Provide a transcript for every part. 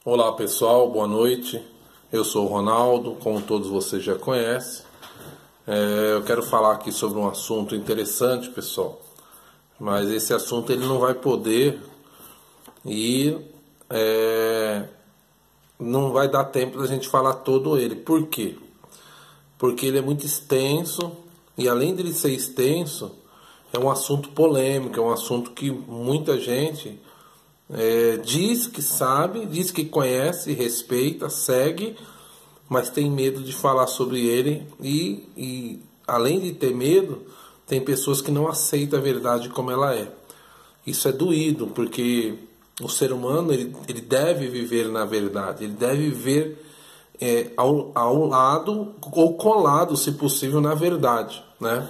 Olá pessoal, boa noite. Eu sou o Ronaldo, como todos vocês já conhecem. Eu quero falar aqui sobre um assunto interessante, pessoal. Mas esse assunto ele não vai poder e não vai dar tempo da gente falar todo ele. Por quê? Porque ele é muito extenso e além dele ser extenso, é um assunto polêmico, é um assunto que muita gente diz que sabe, diz que conhece, respeita, segue, mas tem medo de falar sobre ele e além de ter medo, tem pessoas que não aceitam a verdade como ela é. Isso é doído, porque o ser humano ele deve viver na verdade, ele deve viver ao lado ou colado, se possível, na verdade, né?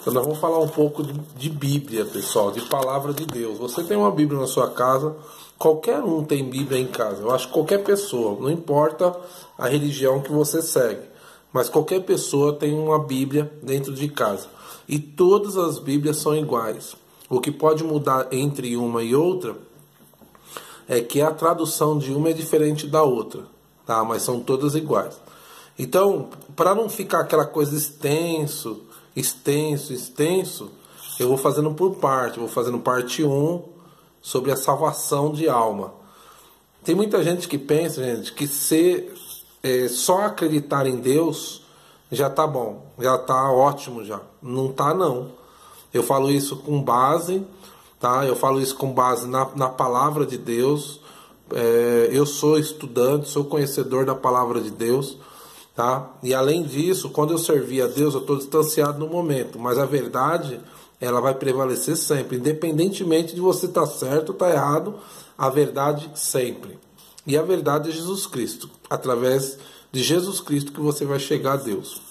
Então nós vamos falar um pouco de Bíblia, pessoal, de Palavra de Deus. Você tem uma Bíblia na sua casa, qualquer um tem Bíblia em casa. Eu acho que qualquer pessoa, não importa a religião que você segue, mas qualquer pessoa tem uma Bíblia dentro de casa. E todas as Bíblias são iguais. O que pode mudar entre uma e outra é que a tradução de uma é diferente da outra, tá? Mas são todas iguais. Então, para não ficar aquela coisa extenso, eu vou fazendo por parte. Eu vou fazendo parte 1 sobre a salvação de alma. Tem muita gente que pensa, gente, que só acreditar em Deus já tá bom, já tá ótimo já. Não tá não. Eu falo isso com base, tá? Eu falo isso com base na palavra de Deus. Eu sou estudante, sou conhecedor da palavra de Deus. Tá? E além disso, quando eu servir a Deus, eu estou distanciado no momento, mas a verdade ela vai prevalecer sempre, independentemente de você estar certo ou estar errado, a verdade sempre. E a verdade é Jesus Cristo, através de Jesus Cristo que você vai chegar a Deus.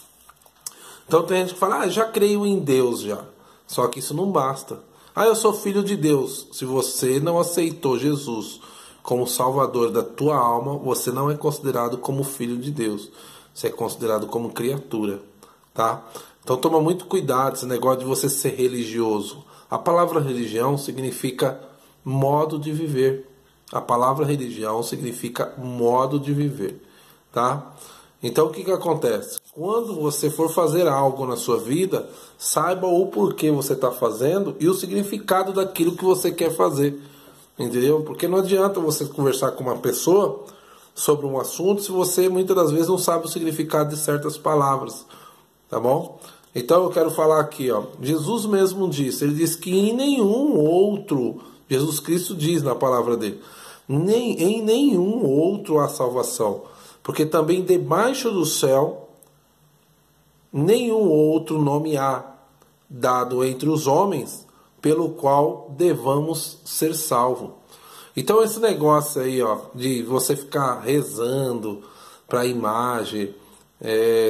Então tem gente que fala, já creio em Deus já, só que isso não basta. Eu sou filho de Deus. Se você não aceitou Jesus como Salvador da tua alma, você não é considerado como filho de Deus. Você é considerado como criatura, tá? Então toma muito cuidado esse negócio de você ser religioso. A palavra religião significa modo de viver. A palavra religião significa modo de viver, tá? Então o que acontece? Quando você for fazer algo na sua vida, saiba o porquê você está fazendo e o significado daquilo que você quer fazer, entendeu? Porque não adianta você conversar com uma pessoa sobre um assunto se você muitas das vezes não sabe o significado de certas palavras, tá bom? Então eu quero falar aqui, ó, Jesus mesmo disse, ele diz que em nenhum outro, Jesus Cristo diz na palavra dele, em nenhum outro há salvação, porque também debaixo do céu nenhum outro nome há dado entre os homens pelo qual devamos ser salvos. Então esse negócio aí, ó, de você ficar rezando para a imagem,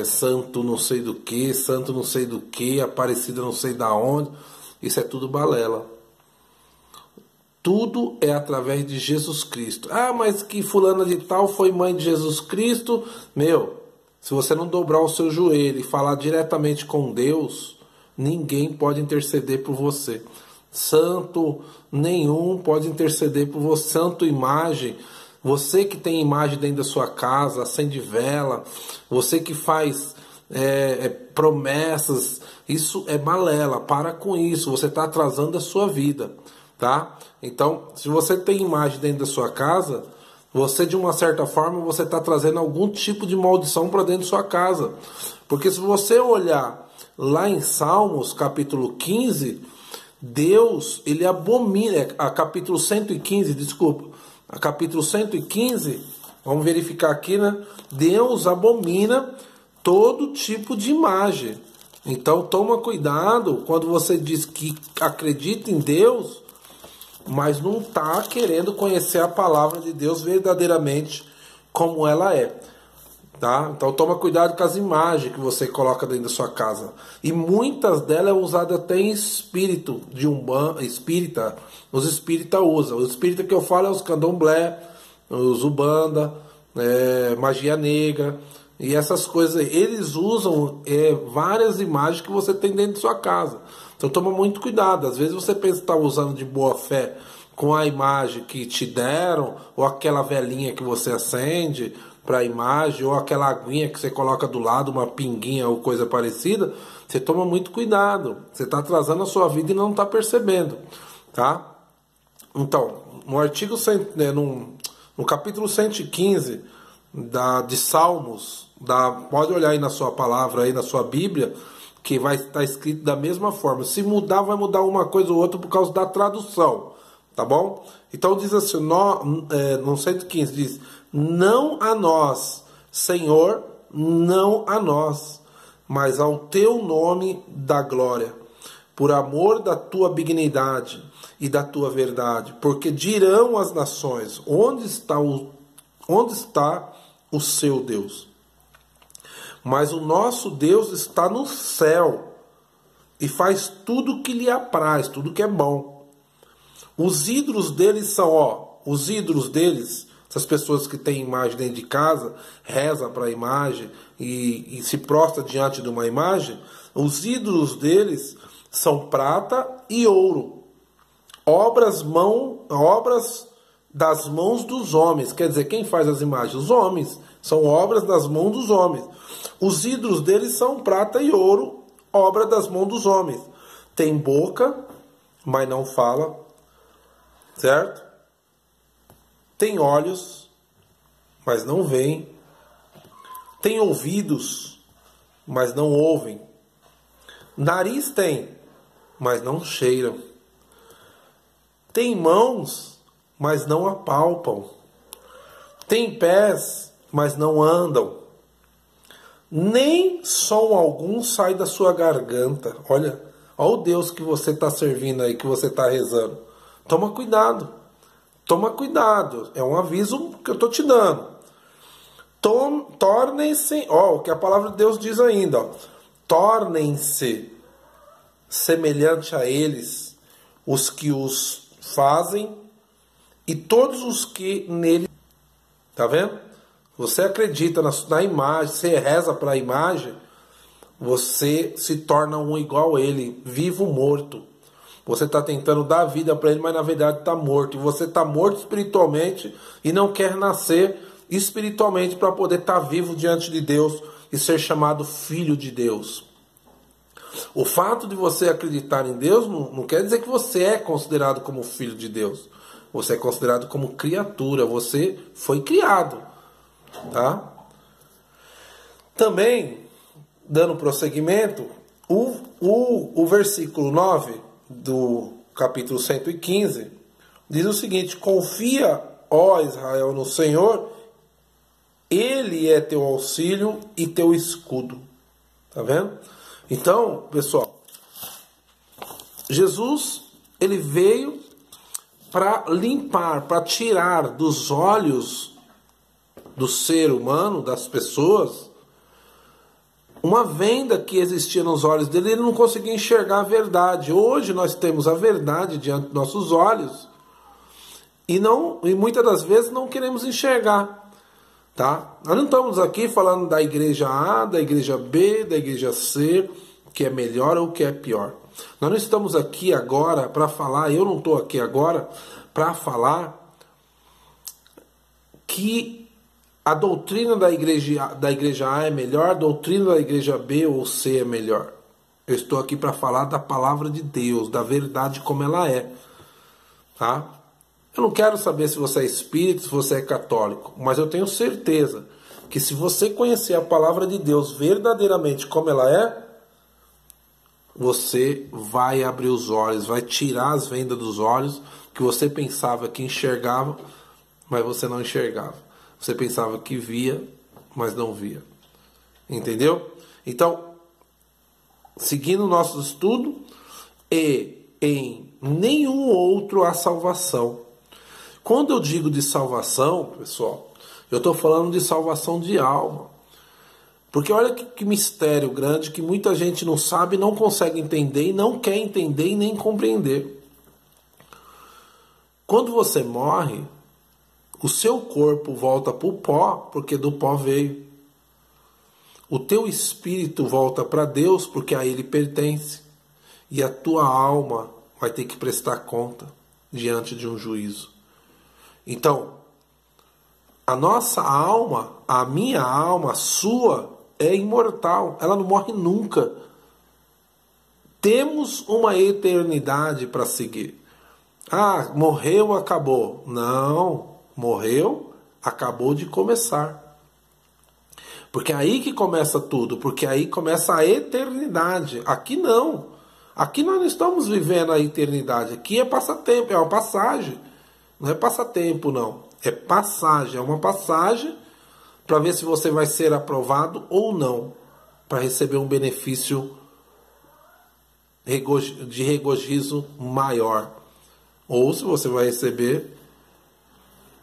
santo não sei do que, santo não sei do que, aparecida não sei da onde, isso é tudo balela. Tudo é através de Jesus Cristo. Mas que fulana de tal foi mãe de Jesus Cristo. Se você não dobrar o seu joelho e falar diretamente com Deus, ninguém pode interceder por você. Santo nenhum pode interceder por você. Santo imagem, você que tem imagem dentro da sua casa, acende vela, você que faz promessas, isso é balela. Para com isso, você está atrasando a sua vida, tá? Então, se você tem imagem dentro da sua casa, você de uma certa forma você está trazendo algum tipo de maldição para dentro da sua casa, porque se você olhar lá em Salmos capítulo 15, Deus, ele abomina, capítulo 115, desculpa, capítulo 115, vamos verificar aqui, né? Deus abomina todo tipo de imagem. Então toma cuidado quando você diz que acredita em Deus, mas não está querendo conhecer a palavra de Deus verdadeiramente como ela é. Tá? Então toma cuidado com as imagens que você coloca dentro da sua casa. E muitas delas é usada até em espírito de espírita. Os espíritas usam. Os espíritas que eu falo é os candomblé, os ubanda, magia negra e essas coisas aí. Eles usam várias imagens que você tem dentro da sua casa. Então toma muito cuidado. Às vezes você pensa que está usando de boa fé com a imagem que te deram, ou aquela velinha que você acende para a imagem, ou aquela aguinha que você coloca do lado, uma pinguinha ou coisa parecida, você toma muito cuidado. Você está atrasando a sua vida e não está percebendo, tá? Então, no capítulo 115 de Salmos, pode olhar aí na sua palavra, aí na sua Bíblia, que vai estar escrito da mesma forma. Se mudar, vai mudar uma coisa ou outra por causa da tradução, tá bom? Então diz assim, no 115 diz: não a nós, Senhor, não a nós, mas ao teu nome da glória, por amor da tua benignidade e da tua verdade, porque dirão as nações: onde está o seu Deus? Mas o nosso Deus está no céu e faz tudo o que lhe apraz, tudo que é bom. Os ídolos deles são, essas pessoas que têm imagem dentro de casa, reza para a imagem e se prostra diante de uma imagem, os ídolos deles são prata e ouro, obras das mãos dos homens. Quer dizer, quem faz as imagens? Os homens. São obras das mãos dos homens. Os ídolos deles são prata e ouro, obra das mãos dos homens. Tem boca, mas não fala, certo? Tem olhos, mas não veem. Tem ouvidos, mas não ouvem. Nariz tem, mas não cheiram. Tem mãos, mas não apalpam. Tem pés, mas não andam. Nem som algum sai da sua garganta. Olha o Deus que você está servindo aí, que você está rezando. Toma cuidado. Toma cuidado. É um aviso que eu estou te dando. Tornem-se, o que a palavra de Deus diz ainda. Tornem-se semelhante a eles os que os fazem e todos os que nele. Tá vendo? Você acredita na imagem, você reza para a imagem, você se torna um igual a ele, vivo ou morto. Você está tentando dar vida para ele, mas na verdade está morto. E você está morto espiritualmente e não quer nascer espiritualmente para poder estar vivo diante de Deus e ser chamado filho de Deus. O fato de você acreditar em Deus não quer dizer que você é considerado como filho de Deus. Você é considerado como criatura, você foi criado. Tá? Também, dando prosseguimento, o versículo 9 do capítulo 115 diz o seguinte: confia, ó Israel, no Senhor, Ele é teu auxílio e teu escudo. Tá vendo? Então, pessoal, Jesus, ele veio para limpar, para tirar dos olhos do ser humano, das pessoas, uma venda que existia nos olhos dele. Ele não conseguia enxergar a verdade. Hoje nós temos a verdade diante dos nossos olhos e muitas das vezes não queremos enxergar, tá? Nós não estamos aqui falando da igreja A, da igreja B, da igreja C, que é melhor ou que é pior. Nós não estamos aqui agora para falar, eu não estou aqui agora para falar que a doutrina da igreja A é melhor, a doutrina da igreja B ou C é melhor. Eu estou aqui para falar da palavra de Deus, da verdade como ela é. Tá? Eu não quero saber se você é espírita, se você é católico, mas eu tenho certeza que se você conhecer a palavra de Deus verdadeiramente como ela é, você vai abrir os olhos, vai tirar as vendas dos olhos que você pensava que enxergava, mas você não enxergava. Você pensava que via, mas não via. Entendeu? Então, seguindo o nosso estudo, e em nenhum outro há salvação. Quando eu digo de salvação, pessoal, eu estou falando de salvação de alma. Porque olha que mistério grande que muita gente não sabe, não consegue entender e não quer entender e nem compreender. Quando você morre, o seu corpo volta para o pó, porque do pó veio. O teu espírito volta para Deus, porque a Ele pertence. E a tua alma vai ter que prestar conta. diante de um juízo. Então, a nossa alma, a minha alma, a sua, é imortal. Ela não morre nunca. Temos uma eternidade para seguir. Ah, morreu, acabou. Não, morreu, acabou de começar. Porque é aí que começa tudo, porque aí começa a eternidade. Aqui não. Aqui nós não estamos vivendo a eternidade. Aqui é passatempo, é uma passagem. Não é passatempo, não. É passagem, é uma passagem para ver se você vai ser aprovado ou não, para receber um benefício de regozijo maior. Ou se você vai receber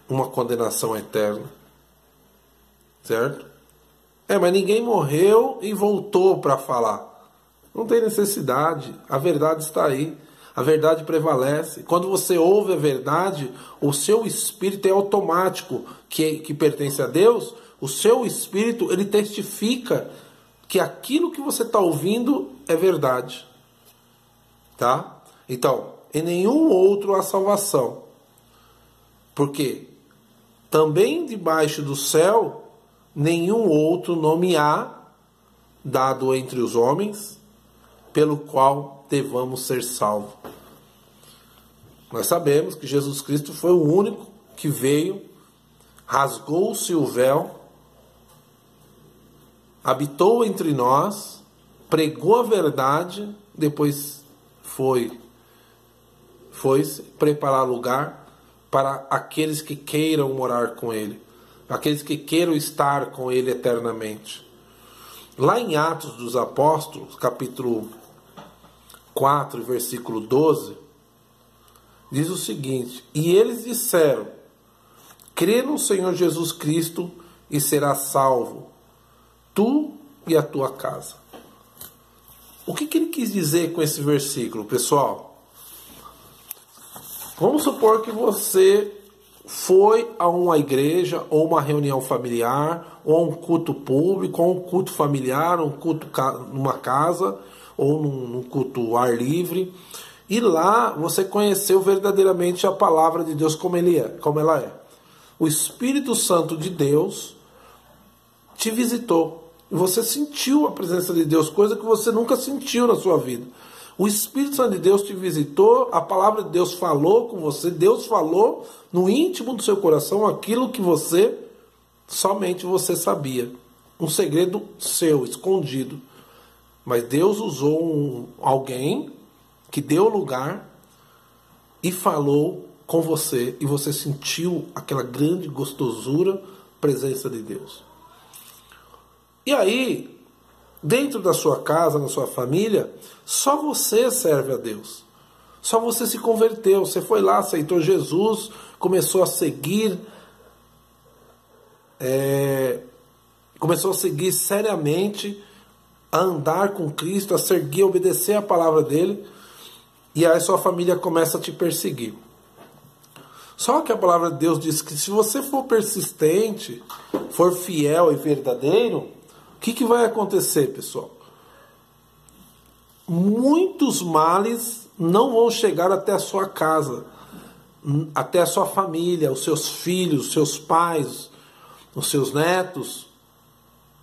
uma condenação eterna. Certo? Mas ninguém morreu e voltou para falar. Não tem necessidade. A verdade está aí. A verdade prevalece. Quando você ouve a verdade, o seu espírito é automático, que pertence a Deus. O seu espírito, ele testifica que aquilo que você está ouvindo é verdade. Tá? Então, em nenhum outro há salvação. Porque também debaixo do céu, nenhum outro nome há dado entre os homens, pelo qual devamos ser salvos. Nós sabemos que Jesus Cristo foi o único que veio, rasgou-se o véu, habitou entre nós, pregou a verdade, depois foi preparar lugar para aqueles que queiram morar com Ele, aqueles que queiram estar com Ele eternamente. Lá em Atos dos Apóstolos, capítulo 4, versículo 12, diz o seguinte: e eles disseram, crê no Senhor Jesus Cristo e serás salvo, tu e a tua casa. O que ele quis dizer com esse versículo, pessoal? Vamos supor que você foi a uma igreja, ou uma reunião familiar, ou a um culto público, ou um culto familiar, um culto numa casa, ou num culto ao ar livre, e lá você conheceu verdadeiramente a palavra de Deus como ela é. O Espírito Santo de Deus te visitou. E você sentiu a presença de Deus, coisa que você nunca sentiu na sua vida. O Espírito Santo de Deus te visitou, a palavra de Deus falou com você, Deus falou no íntimo do seu coração aquilo que somente você sabia. Um segredo seu, escondido. Mas Deus usou alguém que deu lugar e falou com você, e você sentiu aquela grande gostosura, presença de Deus. E aí, dentro da sua casa, na sua família, só você serve a Deus. Só você se converteu, você foi lá, aceitou Jesus, começou a seguir, seriamente, a andar com Cristo, a seguir, a obedecer a palavra dele, e aí sua família começa a te perseguir. Só que a palavra de Deus diz que se você for persistente, for fiel e verdadeiro, o que vai acontecer, pessoal? Muitos males não vão chegar até a sua casa, até a sua família, os seus filhos, os seus pais, os seus netos.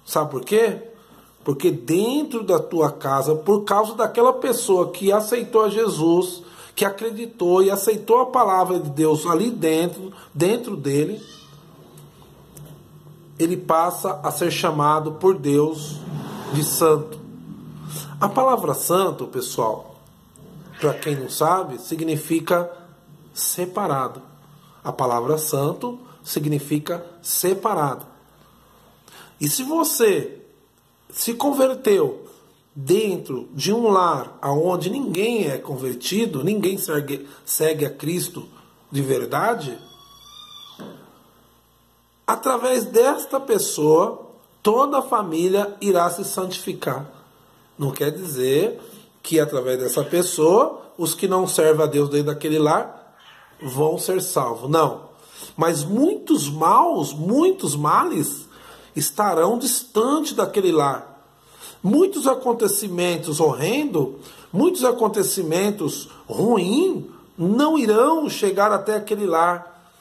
Sabe por quê? Porque dentro da tua casa, por causa daquela pessoa que aceitou a Jesus, que acreditou e aceitou a palavra de Deus ali dentro dele, ele passa a ser chamado por Deus de santo. A palavra santo, pessoal, para quem não sabe, significa separado. A palavra santo significa separado. E se você se converteu dentro de um lar onde ninguém é convertido, ninguém segue a Cristo de verdade, através desta pessoa, toda a família irá se santificar. Não quer dizer que através dessa pessoa, os que não servem a Deus dentro daquele lar, vão ser salvos. Não. Mas muitos males, estarão distantes daquele lar. Muitos acontecimentos horrendos, muitos acontecimentos ruins, não irão chegar até aquele lar,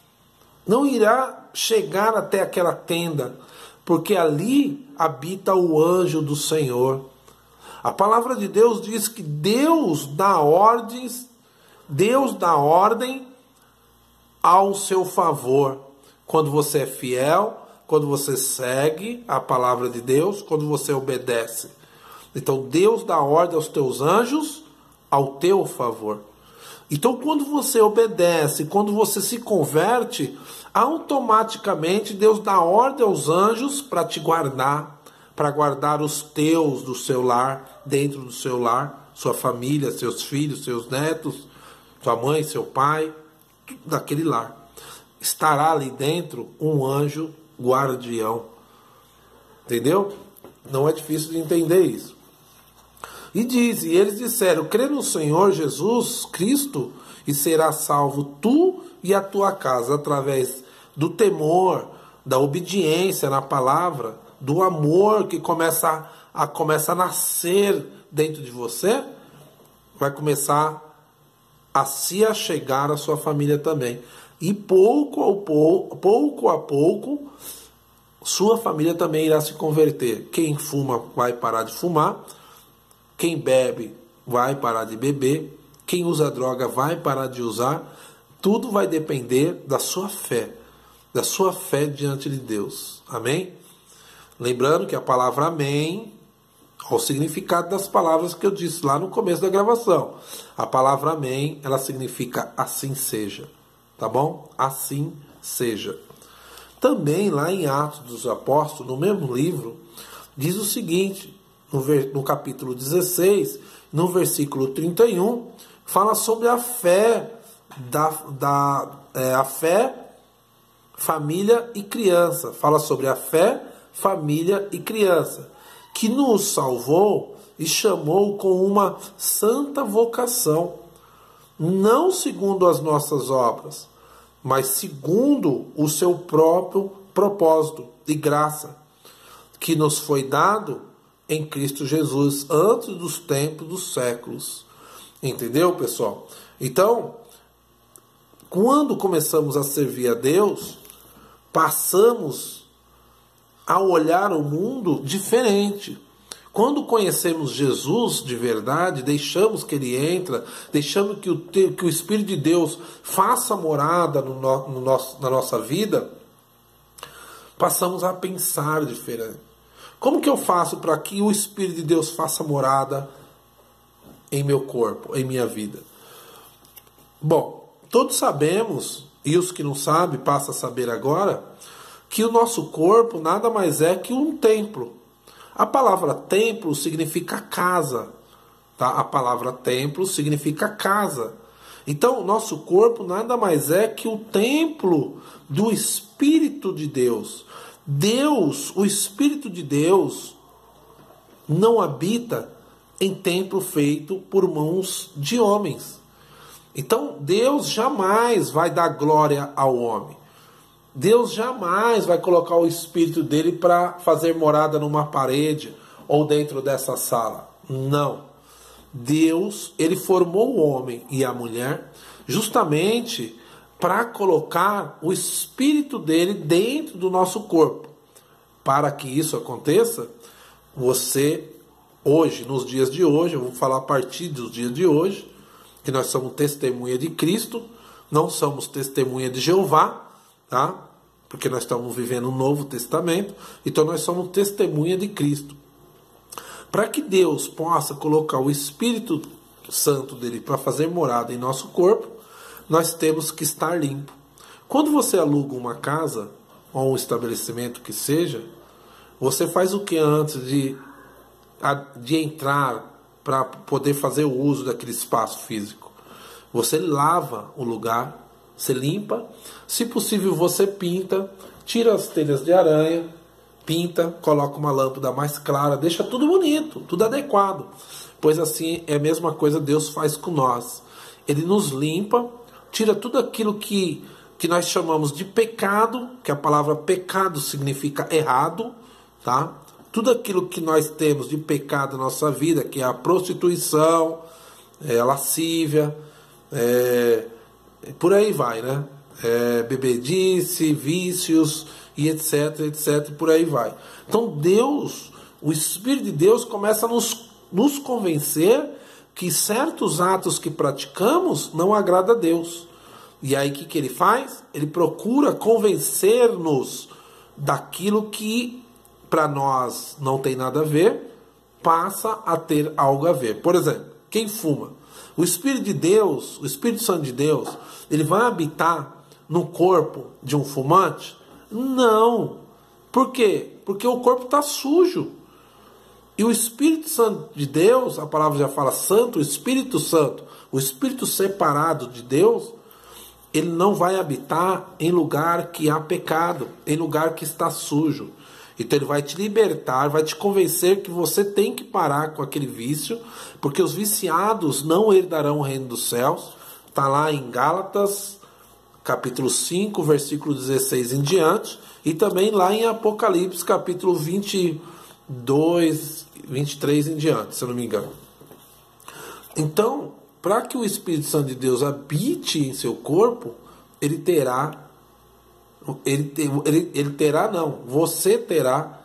não irá chegar até aquela tenda, porque ali habita o anjo do Senhor. A palavra de Deus diz que Deus dá ordem ao seu favor. Quando você é fiel, quando você segue a palavra de Deus, quando você obedece. Então Deus dá ordem aos teus anjos ao teu favor. Então quando você obedece, quando você se converte, automaticamente Deus dá ordem aos anjos para te guardar, para guardar os teus do seu lar, dentro do seu lar, sua família, seus filhos, seus netos, sua mãe, seu pai, daquele lar. Estará ali dentro um anjo guardião. Entendeu? Não é difícil de entender isso. E eles disseram: crê no Senhor Jesus Cristo e serás salvo tu e a tua casa, através do temor, da obediência na palavra, do amor que começa a nascer dentro de você, vai começar a se achegar à sua família também. E pouco a pouco, sua família também irá se converter. Quem fuma vai parar de fumar, quem bebe vai parar de beber, quem usa droga vai parar de usar. Tudo vai depender da sua fé diante de Deus. Amém? Lembrando que a palavra amém, o significado das palavras que eu disse lá no começo da gravação. A palavra amém, ela significa assim seja. Tá bom? Assim seja. Também lá em Atos dos Apóstolos, no mesmo livro, diz o seguinte, no capítulo 16, no versículo 31, fala sobre a fé, a fé, família e criança. Fala sobre a fé, família e criança, que nos salvou e chamou com uma santa vocação, não segundo as nossas obras, mas segundo o seu próprio propósito e graça, que nos foi dado em Cristo Jesus, antes dos tempos dos séculos. Entendeu, pessoal? Então, quando começamos a servir a Deus, passamos a olhar o mundo diferente. Quando conhecemos Jesus de verdade, deixamos que Ele entra, deixamos que o Espírito de Deus faça morada na nossa vida, passamos a pensar diferente. Como que eu faço para que o Espírito de Deus faça morada em meu corpo, em minha vida? Bom, todos sabemos, e os que não sabem passam a saber agora, que o nosso corpo nada mais é que um templo. A palavra templo significa casa. Tá? A palavra templo significa casa. Então, o nosso corpo nada mais é que o templo do Espírito de Deus. Deus, o Espírito de Deus, não habita em templo feito por mãos de homens. Então, Deus jamais vai dar glória ao homem. Deus jamais vai colocar o Espírito dele para fazer morada numa parede ou dentro dessa sala. Não. Deus, ele formou o homem e a mulher justamente para colocar o Espírito dele dentro do nosso corpo. Para que isso aconteça, você, hoje, nos dias de hoje, eu vou falar a partir dos dias de hoje, que nós somos testemunha de Cristo, não somos testemunha de Jeová, tá? Porque nós estamos vivendo um Novo Testamento, então nós somos testemunha de Cristo. Para que Deus possa colocar o Espírito Santo dele para fazer morada em nosso corpo, nós temos que estar limpo. Quando você aluga uma casa, ou um estabelecimento que seja, você faz o que antes de entrar para poder fazer o uso daquele espaço físico? Você lava o lugar, você limpa, se possível você pinta, tira as telhas de aranha, pinta, coloca uma lâmpada mais clara, deixa tudo bonito, tudo adequado. Pois assim é a mesma coisa Deus faz com nós. Ele nos limpa, tira tudo aquilo que nós chamamos de pecado, que a palavra pecado significa errado, tá? Tudo aquilo que nós temos de pecado na nossa vida, que é a prostituição, a lascívia, por aí vai, né? Bebedice, vícios e etc, etc, por aí vai. Então Deus, o Espírito de Deus começa a nos convencer que certos atos que praticamos não agradam a Deus. E aí o que ele faz? Ele procura convencer-nos daquilo que para nós não tem nada a ver, passa a ter algo a ver. Por exemplo, quem fuma? O Espírito de Deus, o Espírito Santo de Deus, ele vai habitar no corpo de um fumante? Não. Por quê? Porque o corpo está sujo. E o Espírito Santo de Deus, a palavra já fala santo, o Espírito Santo, o Espírito separado de Deus, ele não vai habitar em lugar que há pecado, em lugar que está sujo. Então ele vai te libertar, vai te convencer que você tem que parar com aquele vício, porque os viciados não herdarão o reino dos céus. Está lá em Gálatas, capítulo 5, versículo 16 em diante, e também lá em Apocalipse, capítulo 22, 23 em diante, se eu não me engano. Então, para que o Espírito Santo de Deus habite em seu corpo, você terá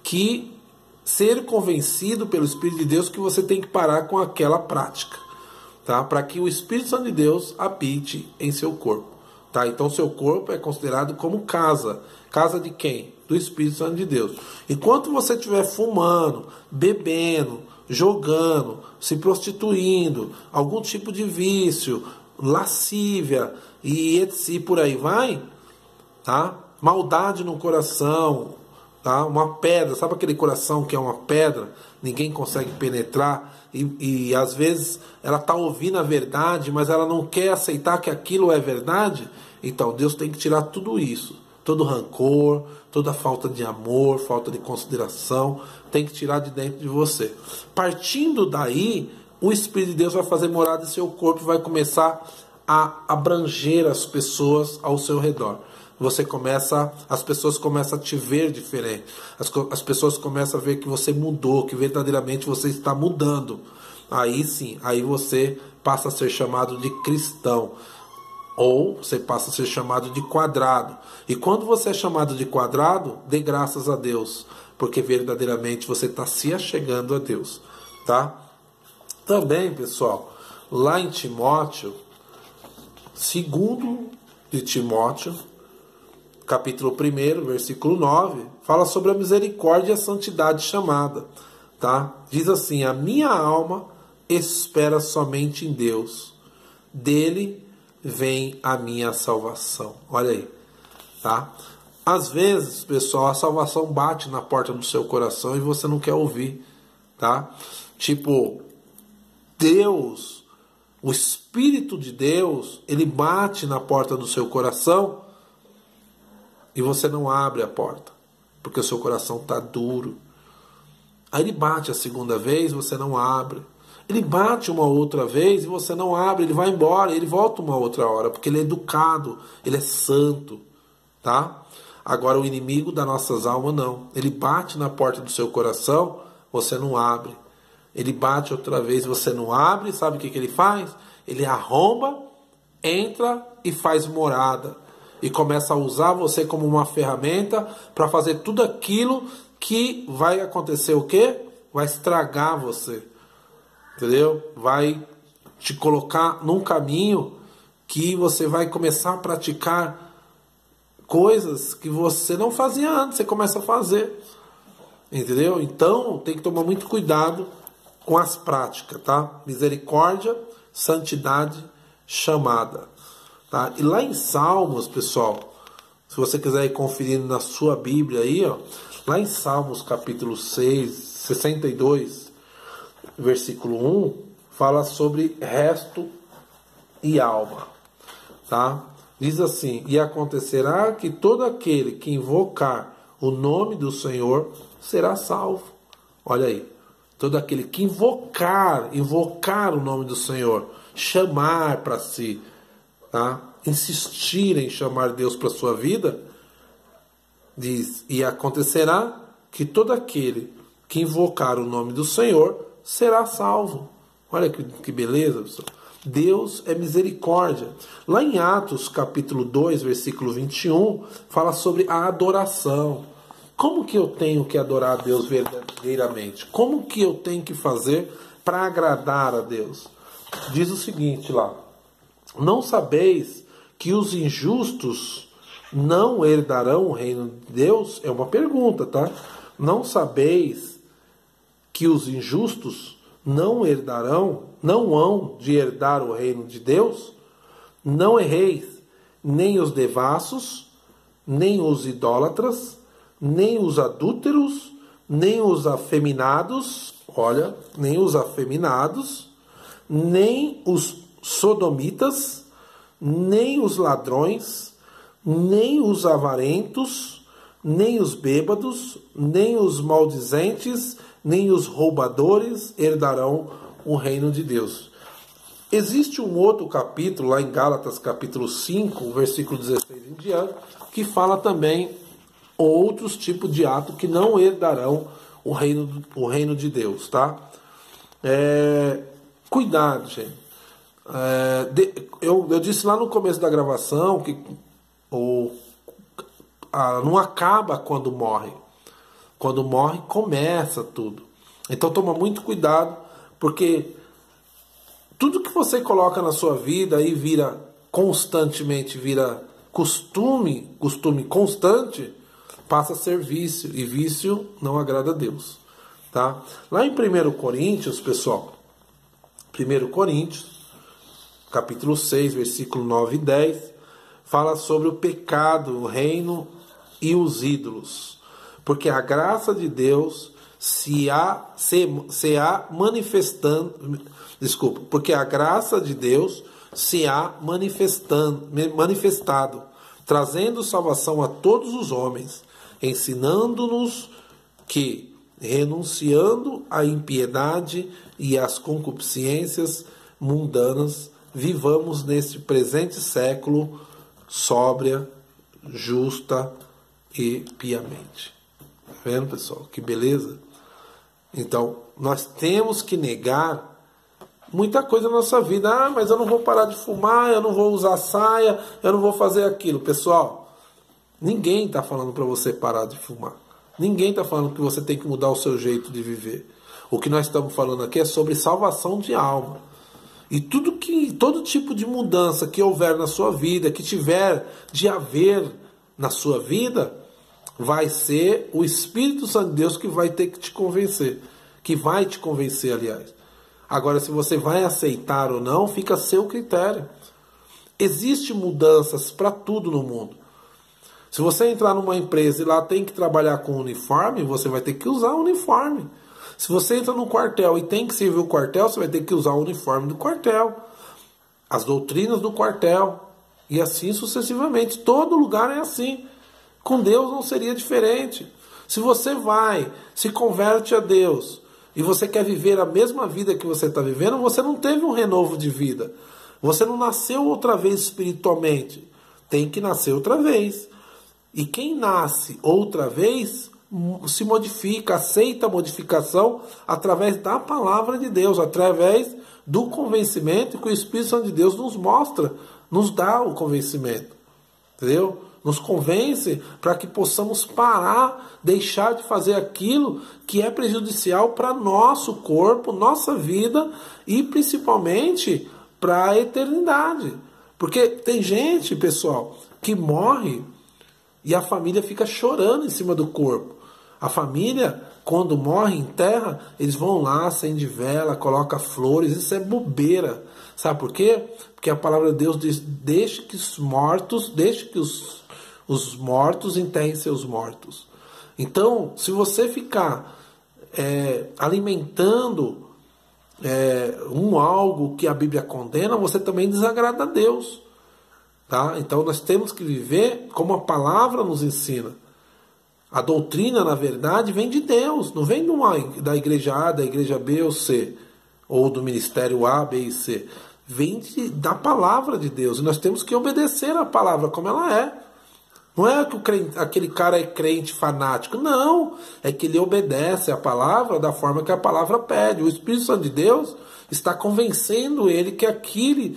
que ser convencido pelo Espírito de Deus que você tem que parar com aquela prática, tá? Para que o Espírito Santo de Deus habite em seu corpo, tá? Então seu corpo é considerado como casa. Casa de quem? Do Espírito Santo de Deus. Enquanto você estiver fumando, bebendo, jogando, se prostituindo, algum tipo de vício, lascívia e por aí vai, tá? Maldade no coração, tá? Uma pedra, sabe aquele coração que é uma pedra, ninguém consegue penetrar e às vezes ela está ouvindo a verdade, mas ela não quer aceitar que aquilo é verdade. Então Deus tem que tirar tudo isso, todo rancor, toda falta de amor, falta de consideração, tem que tirar de dentro de você. Partindo daí, o Espírito de Deus vai fazer morada em seu corpo e vai começar a abranger as pessoas ao seu redor. As pessoas começam a te ver diferente. As pessoas começam a ver que você mudou, que verdadeiramente você está mudando. Aí sim, aí você passa a ser chamado de cristão. Ou você passa a ser chamado de quadrado. E quando você é chamado de quadrado, dê graças a Deus, porque verdadeiramente você está se achegando a Deus, tá? Também, pessoal, lá em Timóteo, 2 de Timóteo, capítulo 1, versículo 9, fala sobre a misericórdia e a santidade chamada, tá? Diz assim: a minha alma espera somente em Deus, dele vem a minha salvação. Olha aí, tá? Às vezes, pessoal, a salvação bate na porta do seu coração e você não quer ouvir, tá? Tipo, Deus, o Espírito de Deus, ele bate na porta do seu coração e você não abre a porta, porque o seu coração está duro. Aí ele bate a segunda vez, você não abre. Ele bate uma outra vez e você não abre, ele vai embora, ele volta uma outra hora, porque ele é educado, ele é santo, tá? Agora o inimigo das nossas almas não. Ele bate na porta do seu coração, você não abre. Ele bate outra vez, você não abre, sabe o que ele faz? Ele arromba, entra e faz morada. E começa a usar você como uma ferramenta para fazer tudo aquilo que vai acontecer o quê? Vai estragar você. Entendeu? Vai te colocar num caminho que você vai começar a praticar coisas que você não fazia antes, você começa a fazer. Entendeu? Então tem que tomar muito cuidado com as práticas, tá? Misericórdia, santidade, chamada. Tá? E lá em Salmos, pessoal, se você quiser ir conferindo na sua Bíblia aí, ó, lá em Salmos capítulo 6, 62, versículo 1, fala sobre resto e alma, tá? Diz assim: e acontecerá que todo aquele que invocar o nome do Senhor será salvo. Olha aí, todo aquele que invocar o nome do Senhor, chamar para si, tá? Insistir em chamar Deus para sua vida, diz: e acontecerá que todo aquele que invocar o nome do Senhor será salvo. Olha que beleza, pessoal. Deus é misericórdia. Lá em Atos capítulo 2, versículo 21, fala sobre a adoração. Como que eu tenho que adorar a Deus verdadeiramente? Como que eu tenho que fazer para agradar a Deus? Diz o seguinte lá: não sabeis que os injustos não herdarão o reino de Deus? É uma pergunta, tá? Não sabeis que os injustos não herdarão, não hão de herdar o reino de Deus? Não erreis, nem os devassos, nem os idólatras, nem os adúlteros, nem os afeminados, olha, nem os afeminados, nem os sodomitas, nem os ladrões, nem os avarentos, nem os bêbados, nem os maldizentes, nem os roubadores herdarão o reino de Deus. Existe um outro capítulo, lá em Gálatas capítulo 5, versículo 16 em diante, que fala também outros tipos de atos que não herdarão o reino de Deus, tá? Cuidado, gente. Eu disse lá no começo da gravação que não acaba quando morre. Quando morre, começa tudo. Então toma muito cuidado, porque tudo que você coloca na sua vida aí vira constantemente, vira costume constante, passa a ser vício, e vício não agrada a Deus, tá? Lá em 1 Coríntios, pessoal, 1 Coríntios, capítulo 6, versículo 9 e 10, fala sobre o pecado, o reino e os ídolos. Porque a graça de Deus porque a graça de Deus se há manifestado, trazendo salvação a todos os homens, ensinando-nos que, renunciando à impiedade e às concupiscências mundanas, vivamos neste presente século sóbria, justa e piamente. Tá vendo, pessoal? Que beleza? Então, nós temos que negar muita coisa na nossa vida. Ah, mas eu não vou parar de fumar, eu não vou usar saia, eu não vou fazer aquilo. Pessoal, ninguém está falando para você parar de fumar. Ninguém está falando que você tem que mudar o seu jeito de viver. O que nós estamos falando aqui é sobre salvação de alma. E todo tipo de mudança que houver na sua vida, que tiver de haver na sua vida, vai ser o Espírito Santo de Deus que vai ter que te convencer. Que vai te convencer, aliás. Agora, se você vai aceitar ou não, fica a seu critério. Existem mudanças para tudo no mundo. Se você entrar numa empresa e lá tem que trabalhar com uniforme, você vai ter que usar o uniforme. Se você entra no quartel e tem que servir o quartel, você vai ter que usar o uniforme do quartel. As doutrinas do quartel. E assim sucessivamente. Todo lugar é assim. Com Deus não seria diferente. Se você se converte a Deus e você quer viver a mesma vida que você está vivendo, você não teve um renovo de vida. Você não nasceu outra vez espiritualmente. Tem que nascer outra vez. E quem nasce outra vez se modifica, aceita a modificação através da palavra de Deus, através do convencimento que o Espírito Santo de Deus nos mostra, nos dá o convencimento. Entendeu? Nos convence para que possamos parar, deixar de fazer aquilo que é prejudicial para nosso corpo, nossa vida e principalmente para a eternidade. Porque tem gente, pessoal, que morre e a família fica chorando em cima do corpo. A família, quando morre em terra, eles vão lá, acende vela, coloca flores. Isso é bobeira. Sabe por quê? Porque a palavra de Deus diz: deixe que os mortos enterrem seus mortos. Então, se você ficar alimentando algo que a Bíblia condena, você também desagrada a Deus. Tá? Então nós temos que viver como a palavra nos ensina. A doutrina, na verdade, vem de Deus, não vem da igreja A, da igreja B ou C, ou do ministério A, B e C. Vem da palavra de Deus, e nós temos que obedecer a palavra como ela é. Não é que aquele cara é crente fanático, não. É que ele obedece a palavra da forma que a palavra pede. O Espírito Santo de Deus está convencendo ele que aquele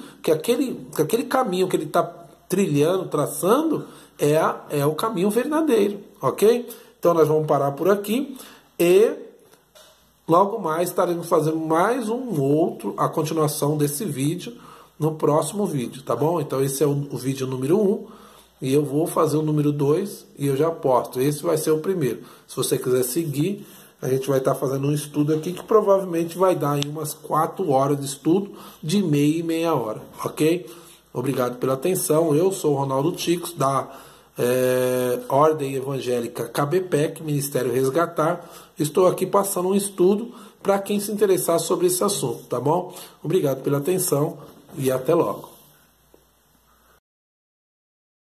caminho que ele está trilhando, traçando, é o caminho verdadeiro, ok? Então nós vamos parar por aqui e logo mais estaremos fazendo mais a continuação desse vídeo no próximo vídeo, tá bom? Então esse é o vídeo número 1 e eu vou fazer o número 2 e eu já posto. Esse vai ser o primeiro. Se você quiser seguir, a gente vai estar fazendo um estudo aqui que provavelmente vai dar aí umas 4 horas de estudo de meia e meia hora, ok? Obrigado pela atenção. Eu sou o Ronaldo Ticos, da Ordem Evangélica KBPEC, Ministério Resgatar. Estou aqui passando um estudo para quem se interessar sobre esse assunto, tá bom? Obrigado pela atenção e até logo.